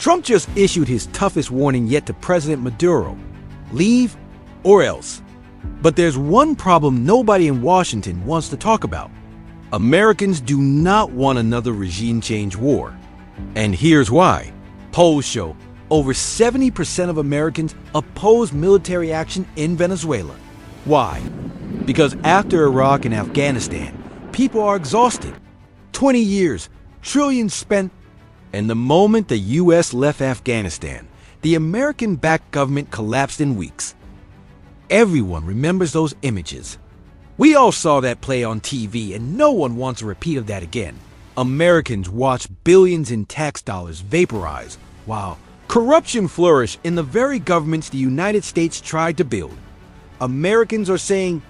Trump just issued his toughest warning yet to President Maduro: leave or else. But there's one problem nobody in Washington wants to talk about. Americans do not want another regime change war. And here's why. Polls show over 70% of Americans oppose military action in Venezuela. Why? Because after Iraq and Afghanistan, people are exhausted. 20 years, trillions spent, and the moment the U.S. left Afghanistan, the American-backed government collapsed in weeks. Everyone remembers those images. We all saw that play on TV, and no one wants a repeat of that again. Americans watch billions in tax dollars vaporize, while corruption flourished in the very governments the United States tried to build. Americans are saying,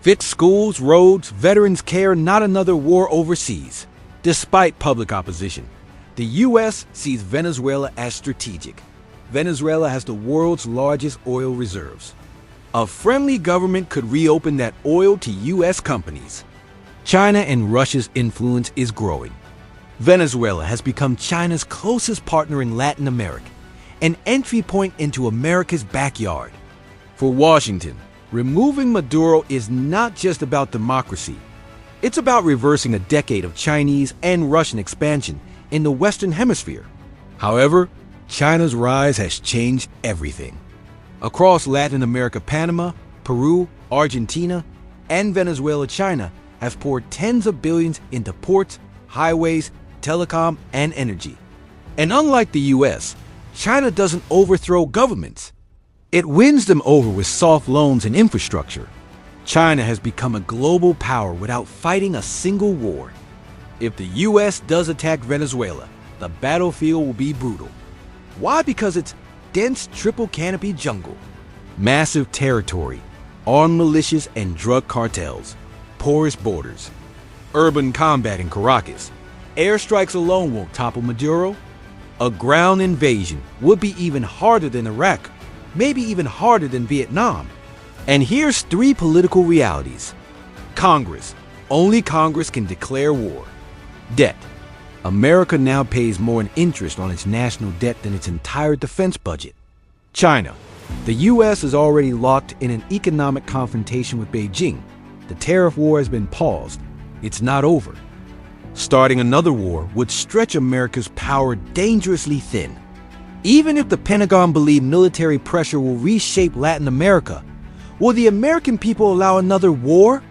fix schools, roads, veterans care, not another war overseas. Despite public opposition, the U.S. sees Venezuela as strategic. Venezuela has the world's largest oil reserves. A friendly government could reopen that oil to U.S. companies. China and Russia's influence is growing. Venezuela has become China's closest partner in Latin America, an entry point into America's backyard. For Washington, removing Maduro is not just about democracy. It's about reversing a decade of Chinese and Russian expansion in the Western Hemisphere. However, China's rise has changed everything. Across Latin America, Panama, Peru, Argentina, and Venezuela, China has poured tens of billions into ports, highways, telecom, and energy. And unlike the U.S., China doesn't overthrow governments. It wins them over with soft loans and infrastructure. China has become a global power without fighting a single war. If the U.S. does attack Venezuela, the battlefield will be brutal. Why? Because it's dense triple canopy jungle, massive territory, armed militias and drug cartels, porous borders, urban combat in Caracas. Airstrikes alone won't topple Maduro. A ground invasion would be even harder than Iraq, maybe even harder than Vietnam. And here's three political realities. Congress. Only Congress can declare war. Debt. America now pays more in interest on its national debt than its entire defense budget. China. The U.S. is already locked in an economic confrontation with Beijing. The tariff war has been paused. It's not over. Starting another war would stretch America's power dangerously thin. Even if the Pentagon believes military pressure will reshape Latin America, will the American people allow another war?